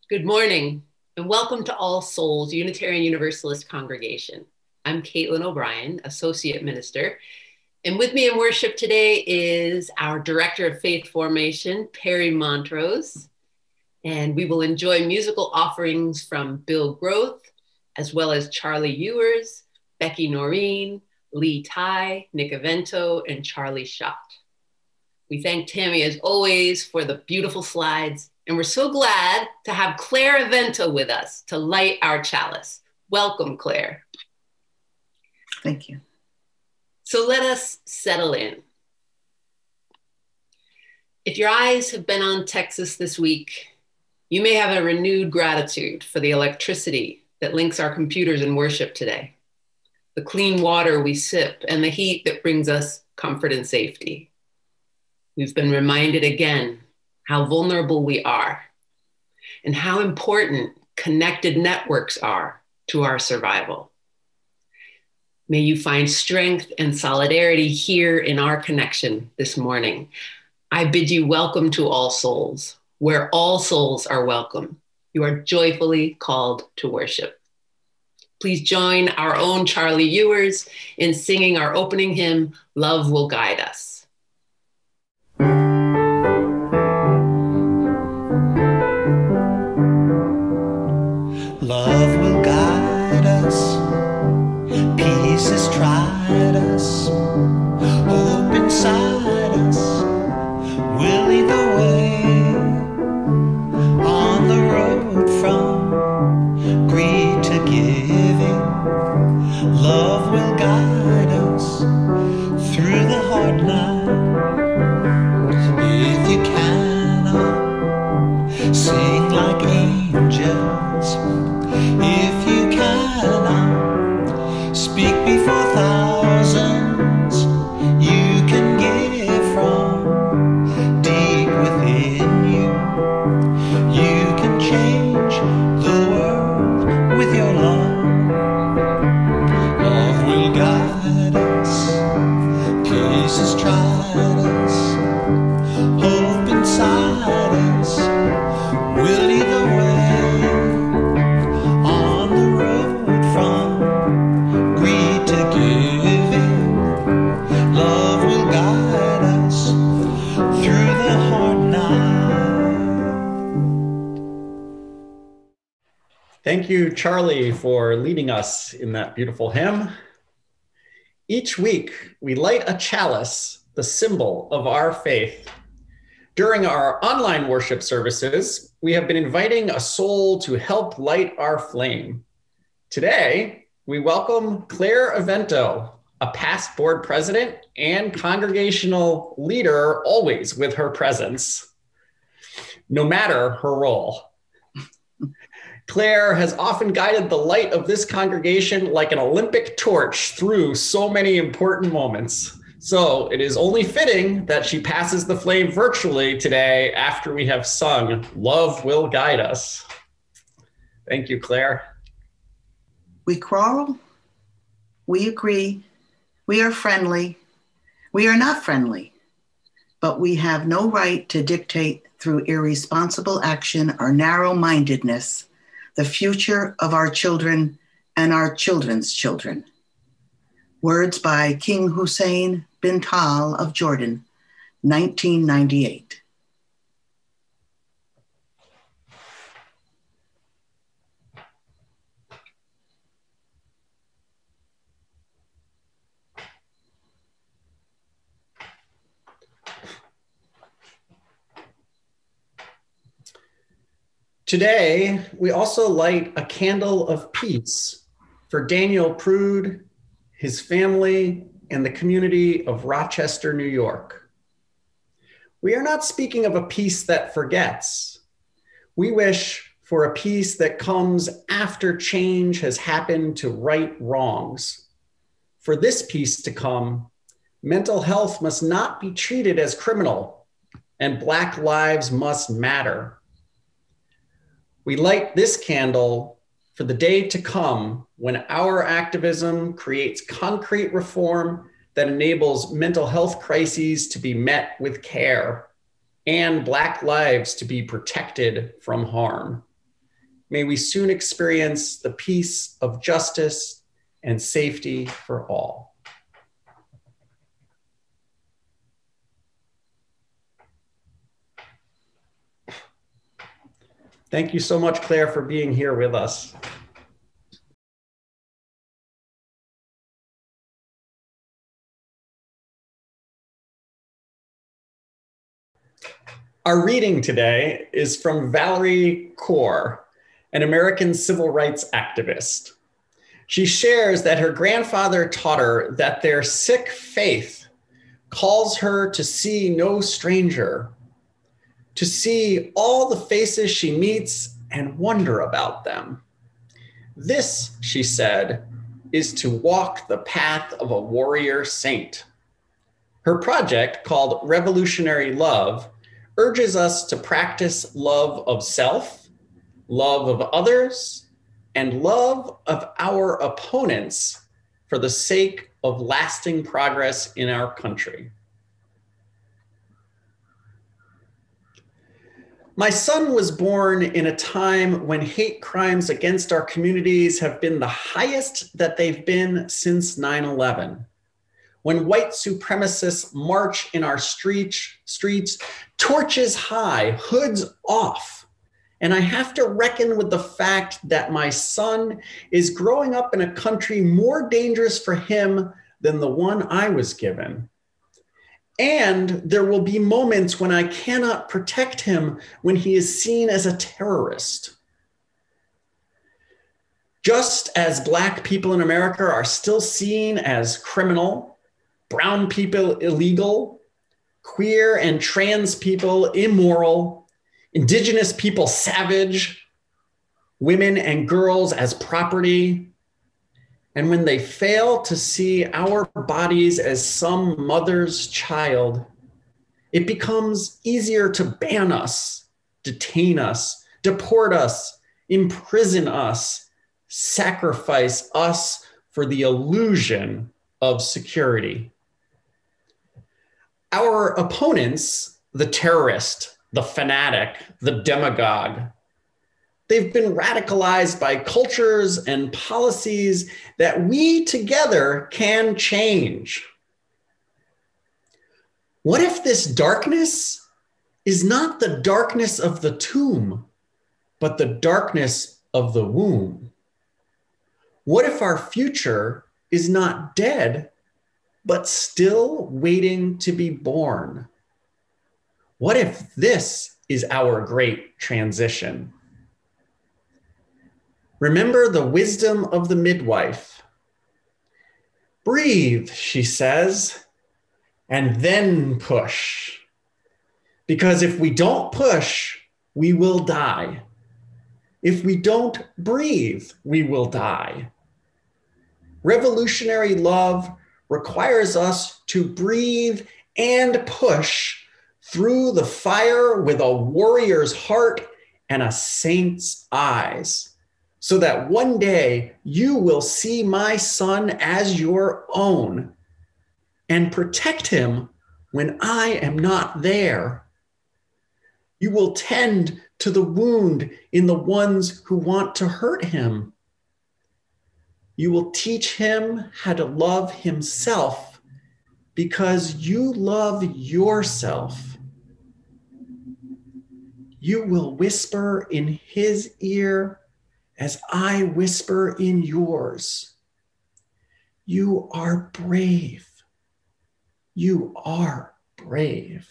Good morning, and welcome to All Souls Unitarian Universalist Congregation. I'm Caitlin O'Brien, Associate Minister, and with me in worship today is our Director of Faith Formation, Perry Montrose, and we will enjoy musical offerings from Bil Groth, as well as Charlie Ewers, Becky Noreen, Lee Tai, Nick Avento, and Charlie Schott. We thank Tammy, as always, for the beautiful slides, and we're so glad to have Claire Avento with us to light our chalice. Welcome, Claire. Thank you. So let us settle in. If your eyes have been on Texas this week, you may have a renewed gratitude for the electricity that links our computers in worship today, the clean water we sip, and the heat that brings us comfort and safety. We've been reminded again how vulnerable we are and how important connected networks are to our survival. May you find strength and solidarity here in our connection this morning. I bid you welcome to All Souls, where all souls are welcome. You are joyfully called to worship. Please join our own Charlie Ewers in singing our opening hymn, Love Will Guide Us. Love will guide us, peace has tried us, hope inside us will lead the way on the road from greed to giving. Love will guide us through the hard night. If you cannot sing like angels, if you cannot speak before thousands, you can give from deep within you. You can change the world with your love. Love will guide us, peace has tried us, hope inside us will lead the way. Thank you, Charlie, for leading us in that beautiful hymn. Each week, we light a chalice, the symbol of our faith. During our online worship services, we have been inviting a soul to help light our flame. Today, we welcome Claire Avento, a past board president and congregational leader, always with her presence, no matter her role. Claire has often guided the light of this congregation like an Olympic torch through so many important moments. So it is only fitting that she passes the flame virtually today after we have sung Love Will Guide Us. Thank you, Claire. We quarrel, we agree, we are friendly, we are not friendly, but we have no right to dictate through irresponsible action or narrow-mindedness the future of our children and our children's children. Words by King Hussein bin Tal of Jordan, 1998. Today, we also light a candle of peace for Daniel Prude, his family, and the community of Rochester, New York. We are not speaking of a peace that forgets. We wish for a peace that comes after change has happened to right wrongs. For this peace to come, mental health must not be treated as criminal, and Black lives must matter. We light this candle for the day to come when our activism creates concrete reform that enables mental health crises to be met with care and Black lives to be protected from harm. may we soon experience the peace of justice and safety for all. Thank you so much, Claire, for being here with us. Our reading today is from Valerie Kaur, an American civil rights activist. She shares that her grandfather taught her that their sick faith calls her to see no stranger, to see all the faces she meets and wonder about them. This, she said, is to walk the path of a warrior saint. Her project, called Revolutionary Love, urges us to practice love of self, love of others, and love of our opponents for the sake of lasting progress in our country. My son was born in a time when hate crimes against our communities have been the highest that they've been since 9/11. When white supremacists march in our streets, torches high, hoods off. And I have to reckon with the fact that my son is growing up in a country more dangerous for him than the one I was given. And there will be moments when I cannot protect him when he is seen as a terrorist. Just as Black people in America are still seen as criminal, brown people illegal, queer and trans people immoral, indigenous people savage, women and girls as property, and when they fail to see our bodies as some mother's child, it becomes easier to ban us, detain us, deport us, imprison us, sacrifice us for the illusion of security. Our opponents, the terrorist, the fanatic, the demagogue, they've been radicalized by cultures and policies that we together can change. What if this darkness is not the darkness of the tomb, but the darkness of the womb? What if our future is not dead, but still waiting to be born? What if this is our great transition? Remember the wisdom of the midwife. Breathe, she says, and then push. Because if we don't push, we will die. If we don't breathe, we will die. Revolutionary love requires us to breathe and push through the fire with a warrior's heart and a saint's eyes, so that one day you will see my son as your own and protect him when I am not there. You will tend to the wound in the ones who want to hurt him. You will teach him how to love himself because you love yourself. You will whisper in his ear as I whisper in yours. You are brave. You are brave.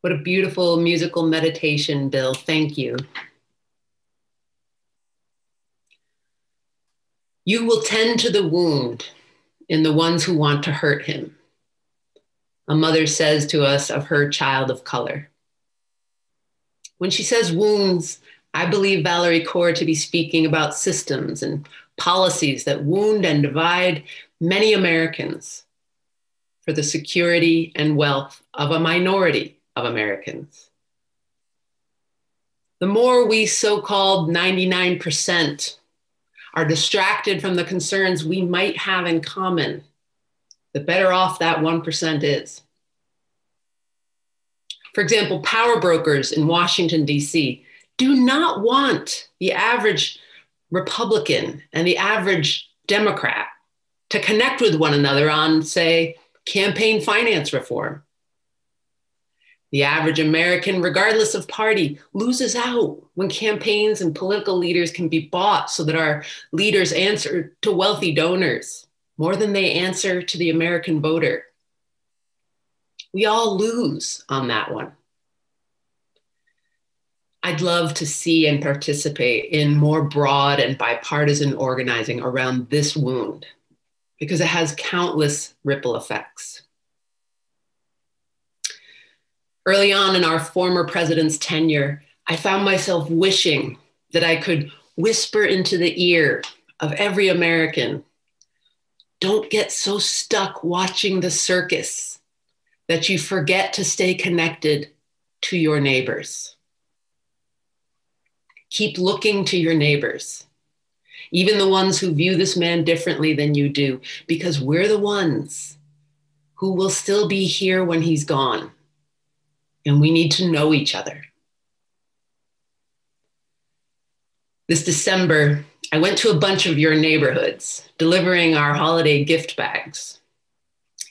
What a beautiful musical meditation, Bill. Thank you. You will tend to the wound in the ones who want to hurt him, a mother says to us of her child of color. When she says wounds, I believe Valerie Kaur to be speaking about systems and policies that wound and divide many Americans for the security and wealth of a minority of Americans. The more we so-called 99% are distracted from the concerns we might have in common, the better off that 1% is. For example, power brokers in Washington, D.C. do not want the average Republican and the average Democrat to connect with one another on, say, campaign finance reform. The average American, regardless of party, loses out when campaigns and political leaders can be bought so that our leaders answer to wealthy donors more than they answer to the American voter. We all lose on that one. I'd love to see and participate in more broad and bipartisan organizing around this wound because it has countless ripple effects. Early on in our former president's tenure, I found myself wishing that I could whisper into the ear of every American, don't get so stuck watching the circus that you forget to stay connected to your neighbors. Keep looking to your neighbors, even the ones who view this man differently than you do, because we're the ones who will still be here when he's gone. And we need to know each other. This December, I went to a bunch of your neighborhoods, delivering our holiday gift bags.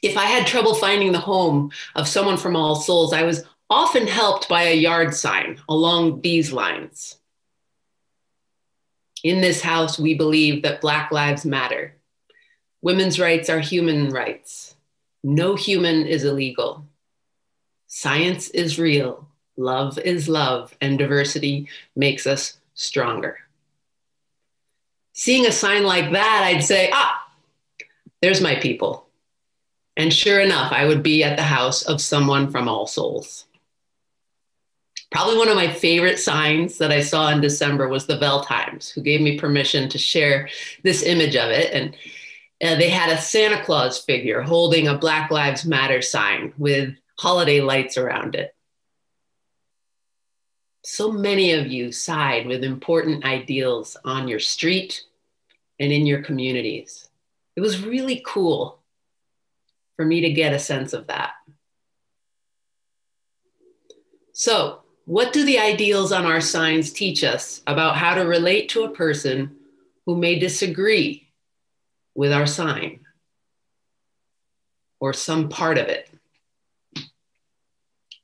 If I had trouble finding the home of someone from All Souls, I was often helped by a yard sign along these lines. In this house, we believe that Black lives matter. Women's rights are human rights. No human is illegal. Science is real, love is love, and diversity makes us stronger. Seeing a sign like that, I'd say, there's my people. And sure enough, I would be at the house of someone from All Souls. Probably one of my favorite signs that I saw in December was the Bell Times, who gave me permission to share this image of it. And they had a Santa Claus figure holding a Black Lives Matter sign with holiday lights around it. So many of you side with important ideals on your street and in your communities. It was really cool for me to get a sense of that. So, what do the ideals on our signs teach us about how to relate to a person who may disagree with our sign or some part of it?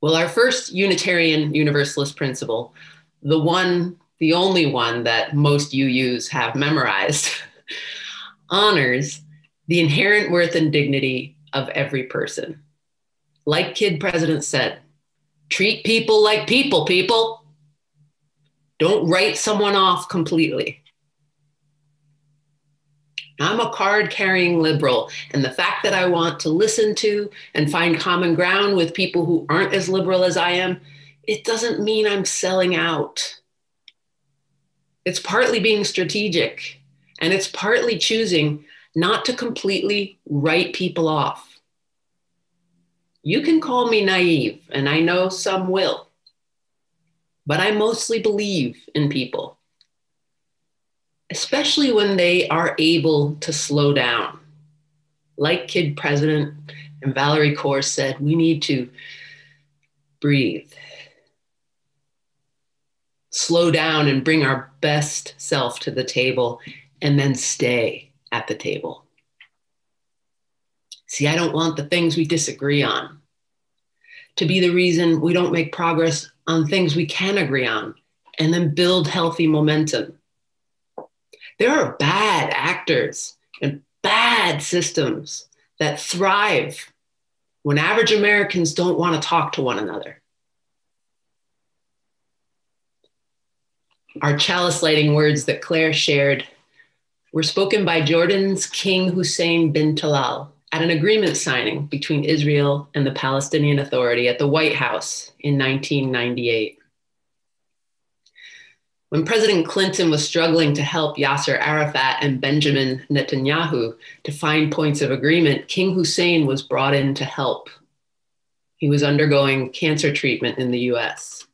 Well, our first Unitarian Universalist principle, the only one that most UUs have memorized, honors the inherent worth and dignity of every person. Like Kid President said, treat people like people. Don't write someone off completely. I'm a card-carrying liberal, and the fact that I want to listen to and find common ground with people who aren't as liberal as I am, it doesn't mean I'm selling out. It's partly being strategic, and it's partly choosing not to completely write people off. You can call me naive, and I know some will, but I mostly believe in people, especially when they are able to slow down. Like Kid President and Valerie Kaur said, we need to breathe, slow down and bring our best self to the table and then stay at the table. See, I don't want the things we disagree on to be the reason we don't make progress on things we can agree on and then build healthy momentum. There are bad actors and bad systems that thrive when average Americans don't want to talk to one another. Our chalice lighting words that Claire shared were spoken by Jordan's King Hussein bin Talal at an agreement signing between Israel and the Palestinian Authority at the White House in 1998. When President Clinton was struggling to help Yasser Arafat and Benjamin Netanyahu to find points of agreement, King Hussein was brought in to help. He was undergoing cancer treatment in the US.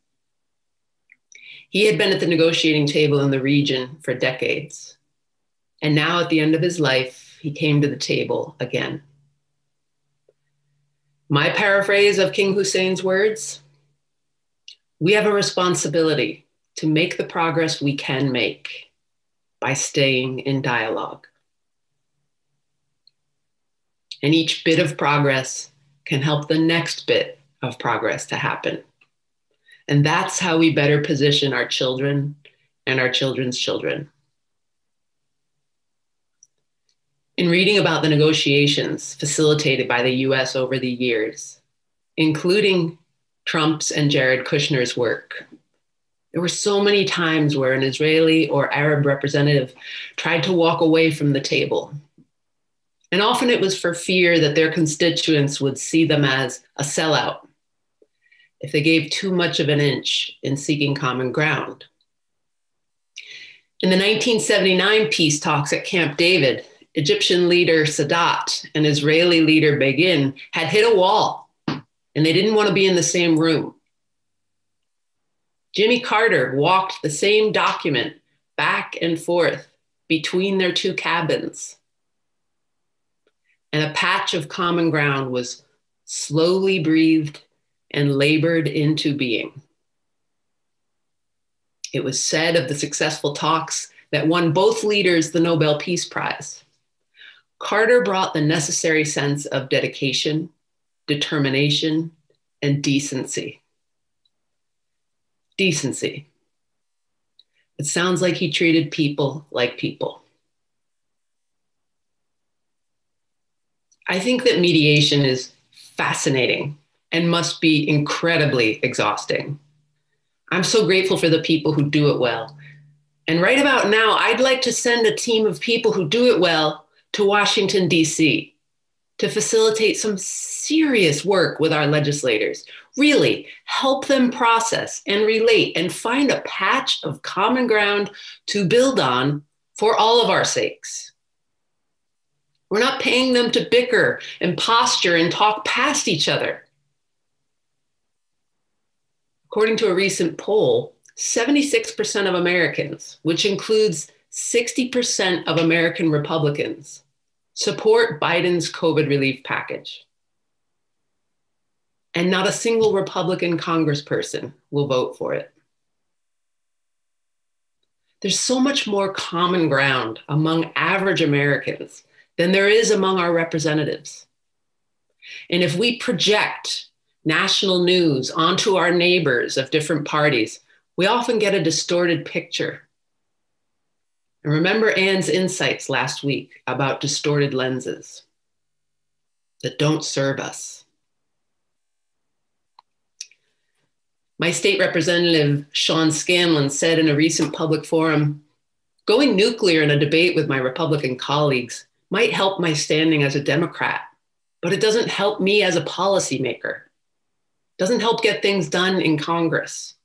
He had been at the negotiating table in the region for decades. And now at the end of his life, he came to the table again. My paraphrase of King Hussein's words: we have a responsibility to make the progress we can make by staying in dialogue. And each bit of progress can help the next bit of progress to happen. And that's how we better position our children and our children's children. In reading about the negotiations facilitated by the US over the years, including Trump's and Jared Kushner's work, there were so many times where an Israeli or Arab representative tried to walk away from the table. And often it was for fear that their constituents would see them as a sellout if they gave too much of an inch in seeking common ground. In the 1979 peace talks at Camp David, Egyptian leader Sadat and Israeli leader Begin had hit a wall, and they didn't want to be in the same room. Jimmy Carter walked the same document back and forth between their two cabins, and a patch of common ground was slowly breathed and labored into being. It was said of the successful talks that won both leaders the Nobel Peace Prize. Carter brought the necessary sense of dedication, determination, and decency. Decency. It sounds like he treated people like people. I think that mediation is fascinating and must be incredibly exhausting. I'm so grateful for the people who do it well. And right about now, I'd like to send a team of people who do it well to Washington, D.C. to facilitate some serious work with our legislators. Really help them process and relate and find a patch of common ground to build on for all of our sakes. We're not paying them to bicker and posture and talk past each other. According to a recent poll, 76% of Americans, which includes 60% of American Republicans, support Biden's COVID relief package. And not a single Republican congressperson will vote for it. There's so much more common ground among average Americans than there is among our representatives. And if we project national news onto our neighbors of different parties, we often get a distorted picture. And remember Anne's insights last week about distorted lenses that don't serve us. My state representative, Sean Scanlon, said in a recent public forum, "Going nuclear in a debate with my Republican colleagues might help my standing as a Democrat, but it doesn't help me as a policymaker. Doesn't help get things done in Congress."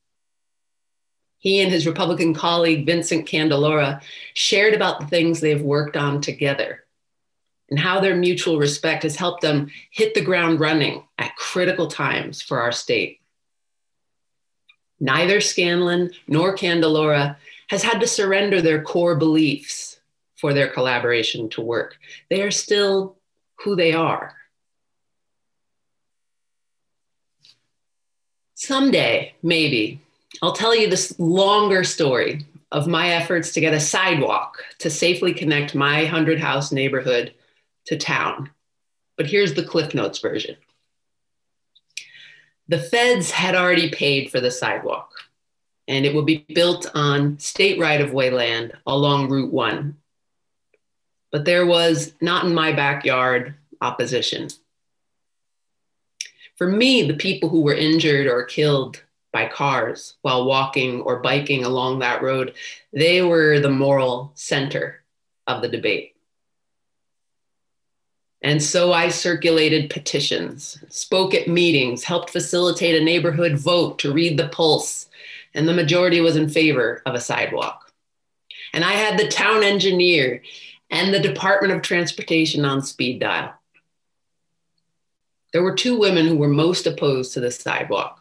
He and his Republican colleague, Vincent Candelora, shared about the things they've worked on together and how their mutual respect has helped them hit the ground running at critical times for our state. Neither Scanlon nor Candelora has had to surrender their core beliefs for their collaboration to work. They are still who they are. Someday, maybe, I'll tell you this longer story of my efforts to get a sidewalk to safely connect my 100-house neighborhood to town. But here's the Cliff Notes version. The feds had already paid for the sidewalk, and it would be built on state right-of-way land along Route 1. But there was, not in my backyard, opposition. For me, the people who were injured or killed by cars while walking or biking along that road, they were the moral center of the debate. And so I circulated petitions, spoke at meetings, helped facilitate a neighborhood vote to read the pulse, and the majority was in favor of a sidewalk. And I had the town engineer and the Department of Transportation on speed dial. There were two women who were most opposed to the sidewalk,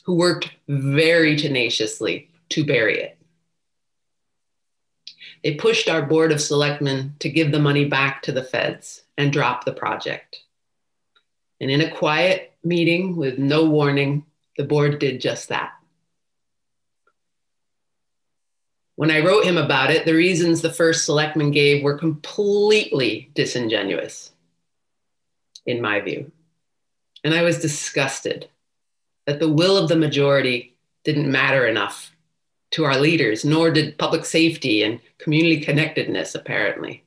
who worked very tenaciously to bury it. They pushed our Board of Selectmen to give the money back to the feds and drop the project. And in a quiet meeting with no warning, the board did just that. When I wrote him about it, the reasons the first selectman gave were completely disingenuous, in my view. And I was disgusted that the will of the majority didn't matter enough to our leaders, nor did public safety and community connectedness, apparently.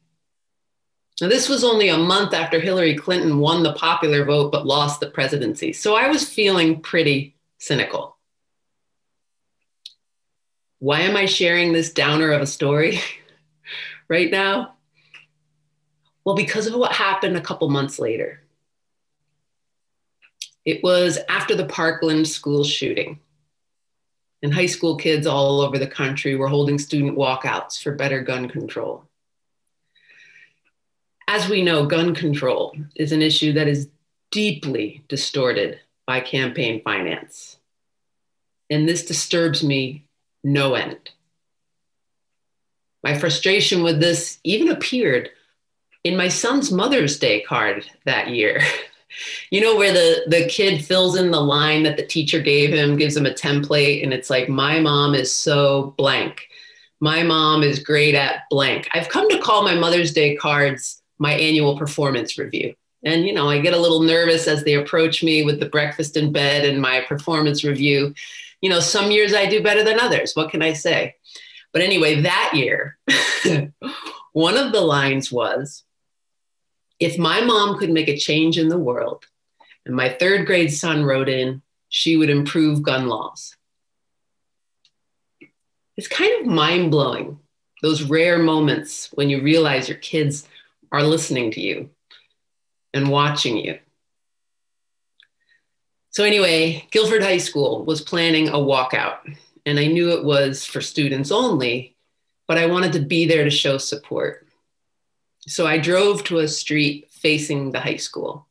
Now, this was only a month after Hillary Clinton won the popular vote but lost the presidency, so I was feeling pretty cynical. Why am I sharing this downer of a story right now? Well, because of what happened a couple months later. It was after the Parkland school shooting, and high school kids all over the country were holding student walkouts for better gun control. As we know, gun control is an issue that is deeply distorted by campaign finance. And this disturbs me no end. My frustration with this even appeared in my son's Mother's Day card that year. You know, where the kid fills in the line that the teacher gave him, gives him a template, and it's like, my mom is so blank. My mom is great at blank. I've come to call my Mother's Day cards my annual performance review. And, you know, I get a little nervous as they approach me with the breakfast in bed and my performance review. You know, some years I do better than others. What can I say? But anyway, that year, one of the lines was, if my mom could make a change in the world, and my third grade son wrote in, she would improve gun laws. It's kind of mind-blowing, those rare moments when you realize your kids are listening to you and watching you. So anyway, Guilford High School was planning a walkout, and I knew it was for students only, but I wanted to be there to show support. So I drove to a street facing the high school,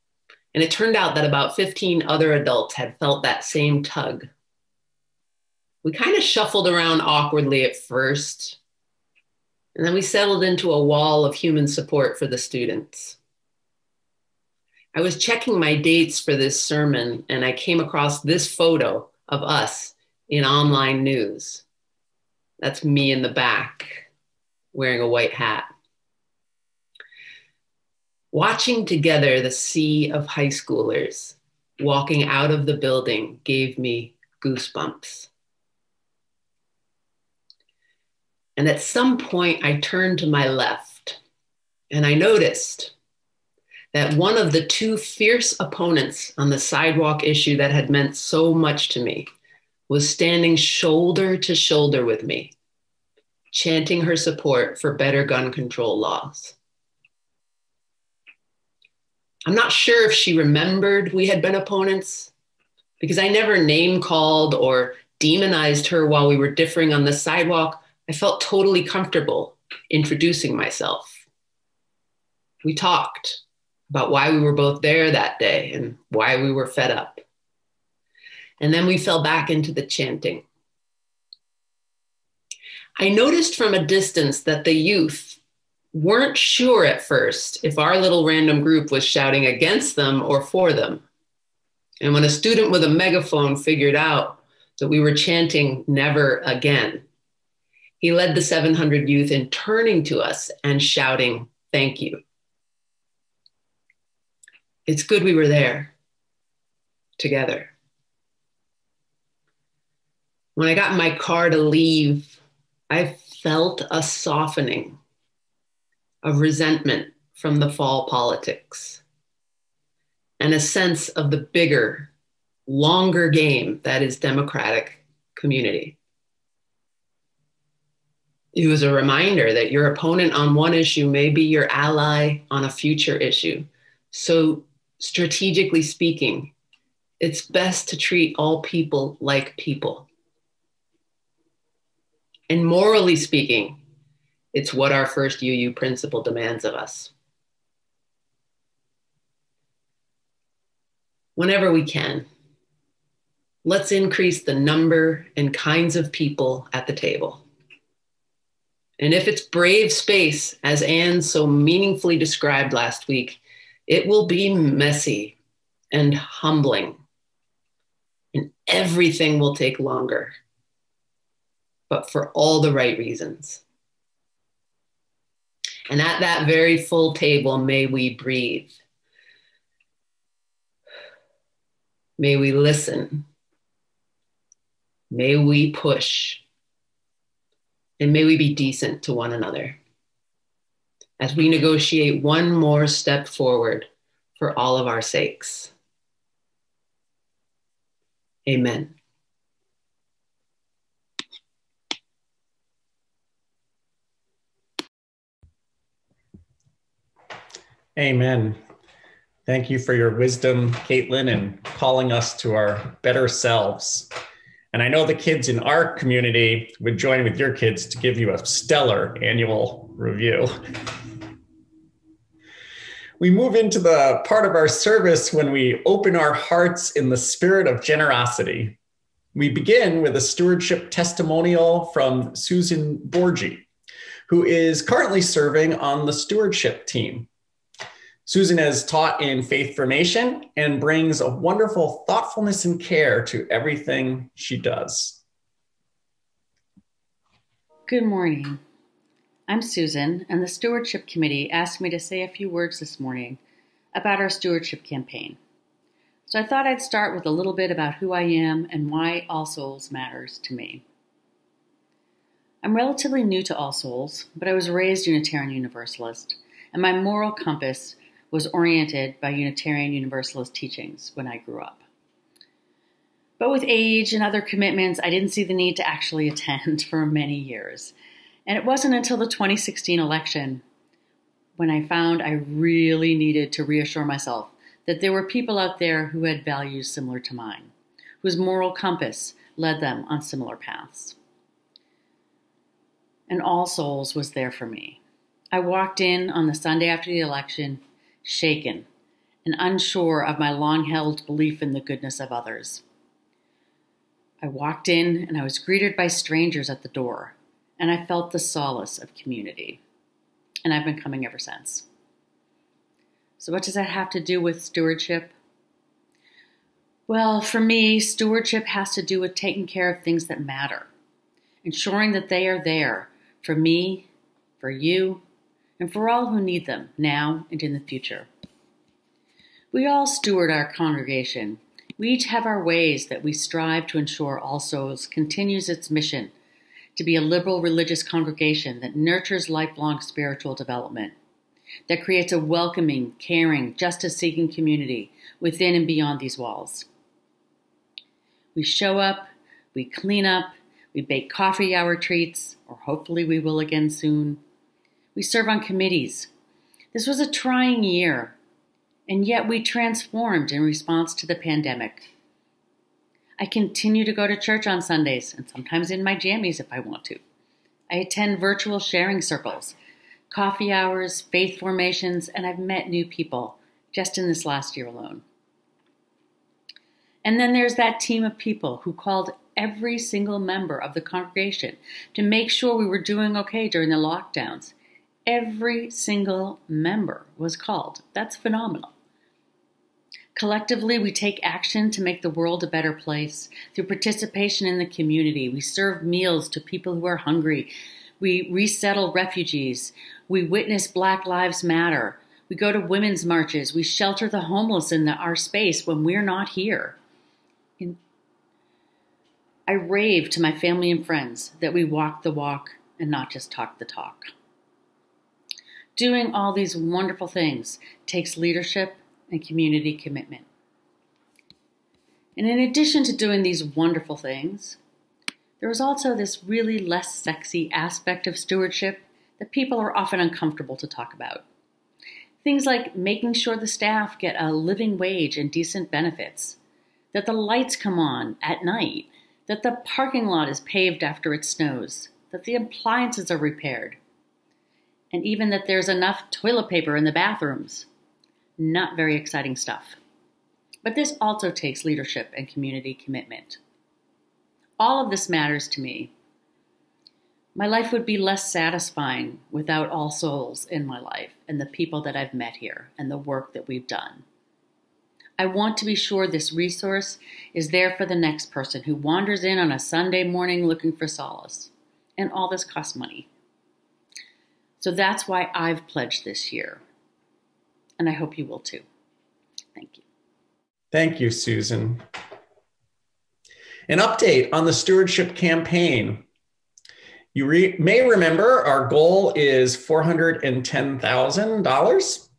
and it turned out that about 15 other adults had felt that same tug. We kind of shuffled around awkwardly at first, and then we settled into a wall of human support for the students. I was checking my dates for this sermon, and I came across this photo of us in online news. That's me in the back, wearing a white hat. Watching together the sea of high schoolers walking out of the building gave me goosebumps. And at some point, I turned to my left, and I noticed that one of the two fierce opponents on the sidewalk issue that had meant so much to me was standing shoulder to shoulder with me, chanting her support for better gun control laws. I'm not sure if she remembered we had been opponents, because I never name called or demonized her while we were differing on the sidewalk. I felt totally comfortable introducing myself. We talked about why we were both there that day and why we were fed up. And then we fell back into the chanting. I noticed from a distance that the youth weren't sure at first if our little random group was shouting against them or for them. And when a student with a megaphone figured out that we were chanting never again, he led the 700 youth in turning to us and shouting, "Thank you." It's good we were there together. When I got in my car to leave, I felt a softening of resentment from the fall politics and a sense of the bigger, longer game that is democratic community. It was a reminder that your opponent on one issue may be your ally on a future issue. So strategically speaking, it's best to treat all people like people. And morally speaking, it's what our first UU principle demands of us. Whenever we can, let's increase the number and kinds of people at the table. And if it's brave space, as Anne so meaningfully described last week, it will be messy and humbling, and everything will take longer, but for all the right reasons. And at that very full table, may we breathe. May we listen. May we push. And may we be decent to one another as we negotiate one more step forward for all of our sakes. Amen. Amen. Thank you for your wisdom, Caitlin, and calling us to our better selves. And I know the kids in our community would join with your kids to give you a stellar annual review. We move into the part of our service when we open our hearts in the spirit of generosity. We begin with a stewardship testimonial from Susan Borgi, who is currently serving on the stewardship team. Susan has taught in faith formation and brings a wonderful thoughtfulness and care to everything she does. Good morning. I'm Susan, and the Stewardship Committee asked me to say a few words this morning about our stewardship campaign. So I thought I'd start with a little bit about who I am and why All Souls matters to me. I'm relatively new to All Souls, but I was raised Unitarian Universalist, and my moral compass was oriented by Unitarian Universalist teachings when I grew up. But with age and other commitments, I didn't see the need to actually attend for many years. And it wasn't until the 2016 election when I found I really needed to reassure myself that there were people out there who had values similar to mine, whose moral compass led them on similar paths. And All Souls was there for me. I walked in on the Sunday after the election, shaken and unsure of my long-held belief in the goodness of others. I walked in and I was greeted by strangers at the door, and I felt the solace of community. And I've been coming ever since. So what does that have to do with stewardship? Well, for me, stewardship has to do with taking care of things that matter, ensuring that they are there for me, for you, and for all who need them now and in the future. We all steward our congregation. We each have our ways that we strive to ensure All Souls continues its mission to be a liberal religious congregation that nurtures lifelong spiritual development, that creates a welcoming, caring, justice-seeking community within and beyond these walls. We show up, we clean up, we bake coffee hour treats, or hopefully we will again soon. We serve on committees. This was a trying year, and yet we transformed in response to the pandemic. I continue to go to church on Sundays, and sometimes in my jammies if I want to. I attend virtual sharing circles, coffee hours, faith formations, and I've met new people just in this last year alone. And then there's that team of people who called every single member of the congregation to make sure we were doing okay during the lockdowns. Every single member was called. That's phenomenal. Collectively, we take action to make the world a better place. Through participation in the community, we serve meals to people who are hungry. We resettle refugees. We witness Black Lives Matter. We go to women's marches. We shelter the homeless in our space when we're not here. I rave to my family and friends that we walk the walk and not just talk the talk. Doing all these wonderful things takes leadership and community commitment. And in addition to doing these wonderful things, there is also this really less sexy aspect of stewardship that people are often uncomfortable to talk about. Things like making sure the staff get a living wage and decent benefits, that the lights come on at night, that the parking lot is paved after it snows, that the appliances are repaired, and even that there's enough toilet paper in the bathrooms. Not very exciting stuff. But this also takes leadership and community commitment. All of this matters to me. My life would be less satisfying without all souls in my life and the people that I've met here and the work that we've done. I want to be sure this resource is there for the next person who wanders in on a Sunday morning looking for solace. And all this costs money. So that's why I've pledged this year. And I hope you will too. Thank you. Thank you, Susan. An update on the stewardship campaign. You may remember our goal is $410,000.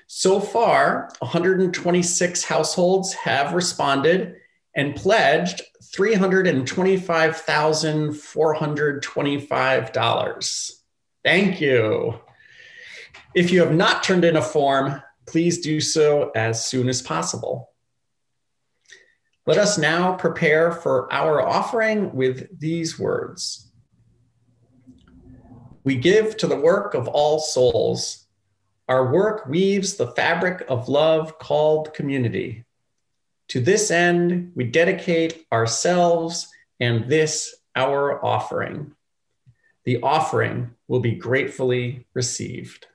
So far, 126 households have responded and pledged $325,425. Thank you. If you have not turned in a form, please do so as soon as possible. Let us now prepare for our offering with these words. We give to the work of all souls. Our work weaves the fabric of love called community. To this end, we dedicate ourselves and this our offering. The offering will be gratefully received.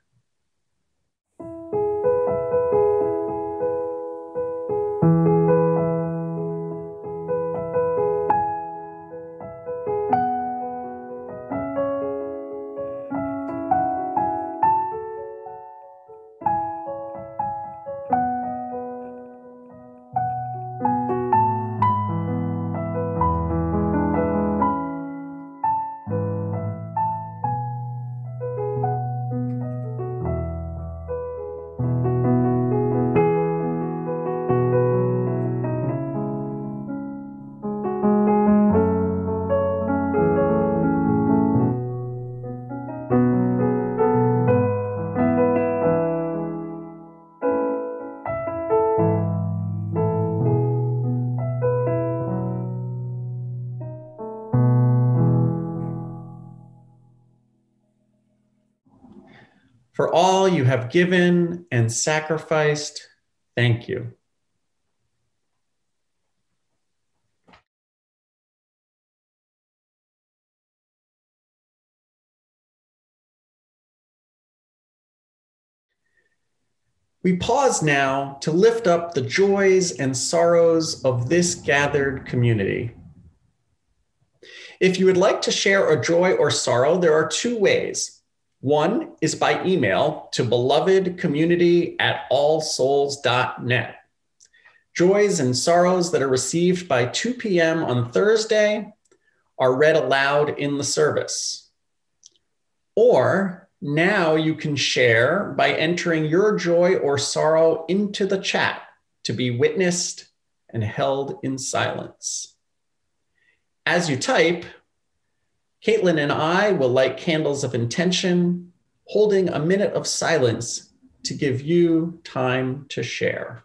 For all you have given and sacrificed, thank you. We pause now to lift up the joys and sorrows of this gathered community. If you would like to share a joy or sorrow, there are two ways. One is by email to belovedcommunity@allsouls.net. Joys and sorrows that are received by 2 p.m. on Thursday are read aloud in the service. Or now you can share by entering your joy or sorrow into the chat to be witnessed and held in silence. As you type, Caitlin and I will light candles of intention, holding a minute of silence to give you time to share.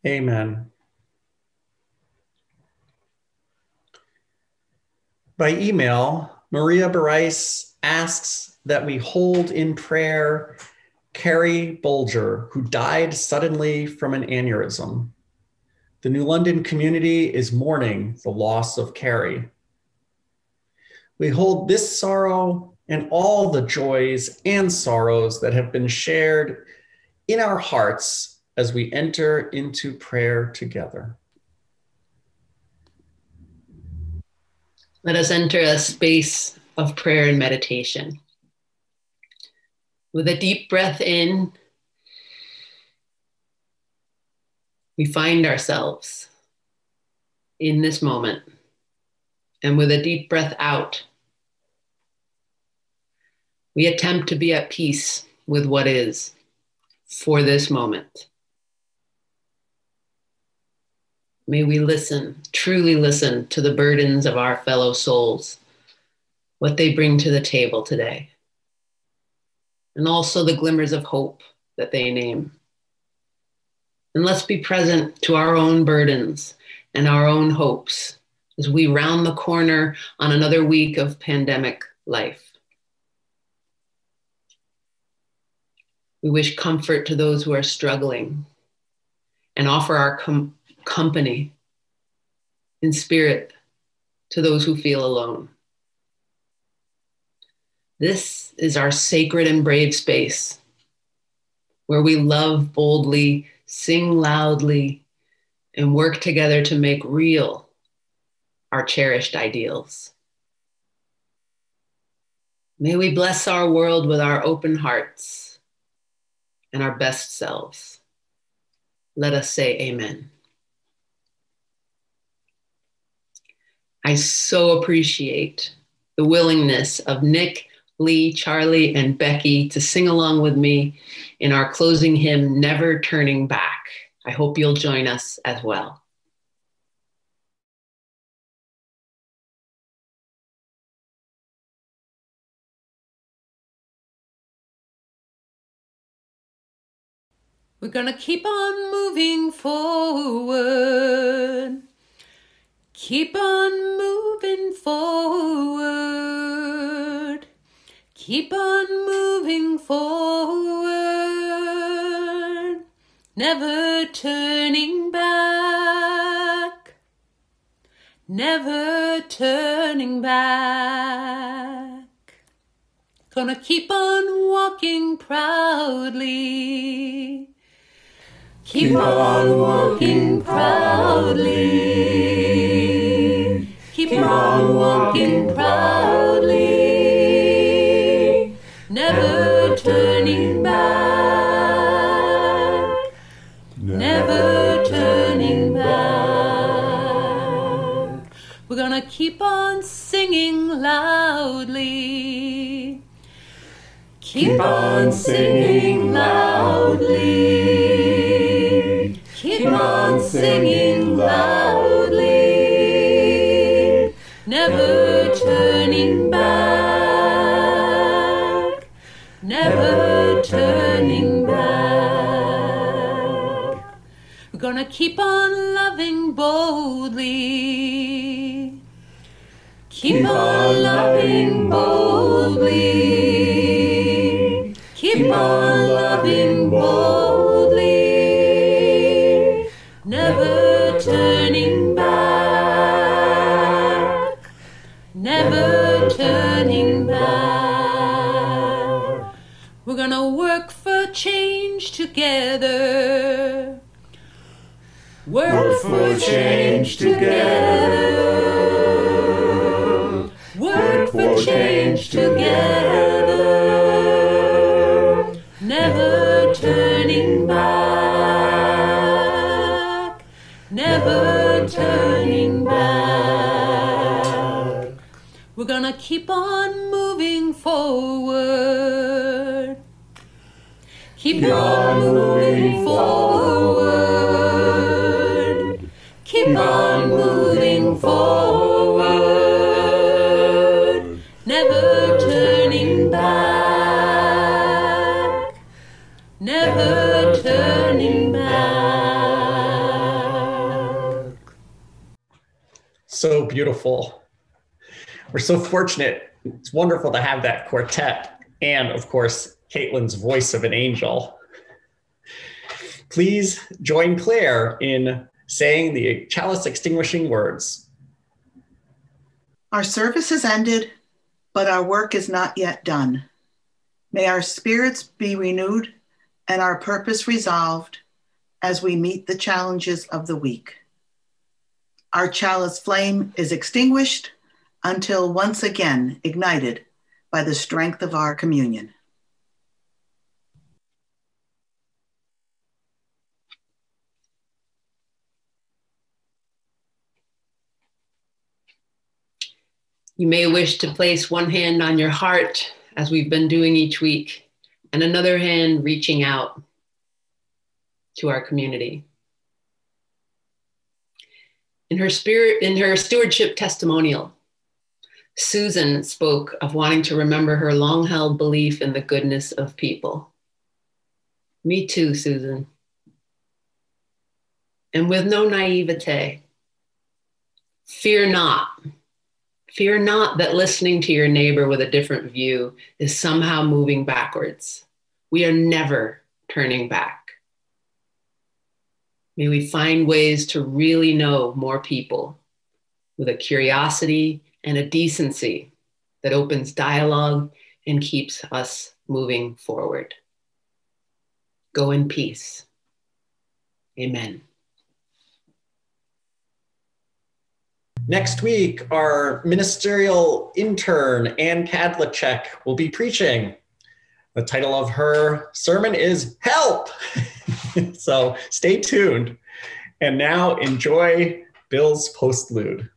Amen. By email, Maria Barais asks that we hold in prayer Carrie Bolger, who died suddenly from an aneurysm. The New London community is mourning the loss of Carrie. We hold this sorrow and all the joys and sorrows that have been shared in our hearts as we enter into prayer together. Let us enter a space of prayer and meditation. With a deep breath in, we find ourselves in this moment. And with a deep breath out, we attempt to be at peace with what is for this moment. May we listen, truly listen to the burdens of our fellow souls, what they bring to the table today, and also the glimmers of hope that they name. And let's be present to our own burdens and our own hopes as we round the corner on another week of pandemic life. We wish comfort to those who are struggling and offer our company in spirit to those who feel alone. This is our sacred and brave space where we love boldly, sing loudly, and work together to make real our cherished ideals. May we bless our world with our open hearts and our best selves. Let us say amen. I so appreciate the willingness of Nick, Lee, Charlie, and Becky to sing along with me in our closing hymn, Never Turning Back. I hope you'll join us as well. We're gonna keep on moving forward. Keep on moving forward. Keep on moving forward. Never turning back. Never turning back. Gonna keep on walking proudly. Keep on walking proudly. Keep on walking proudly. Never turning back. Never turning back. We're gonna keep on singing loudly. Keep on singing loudly. Keep on singing loudly. Never turning back. Never turning back. We're gonna keep on loving boldly. Keep on loving boldly. Keep on loving boldly. Never turning back. Never turning back. We're gonna work for change together. Work for change together. Work for change together. Never turning back. Never turning back. We're gonna keep on moving forward. Keep on moving forward. Keep on moving forward. Never turning back. Never turning back. So beautiful. We're so fortunate. It's wonderful to have that quartet and, of course, Caitlin's voice of an angel. Please join Claire in saying the chalice extinguishing words. Our service has ended, but our work is not yet done. May our spirits be renewed and our purpose resolved as we meet the challenges of the week. Our chalice flame is extinguished until once again ignited by the strength of our communion. You may wish to place one hand on your heart, as we've been doing each week, and another hand reaching out to our community. In her stewardship testimonial, Susan spoke of wanting to remember her long-held belief in the goodness of people. Me too, Susan. And with no naivete, fear not. Fear not that listening to your neighbor with a different view is somehow moving backwards. We are never turning back. May we find ways to really know more people with a curiosity and a decency that opens dialogue and keeps us moving forward. Go in peace. Amen. Next week, our ministerial intern, Ann Kadlacek, will be preaching. The title of her sermon is Help! So stay tuned. And now enjoy Bill's postlude.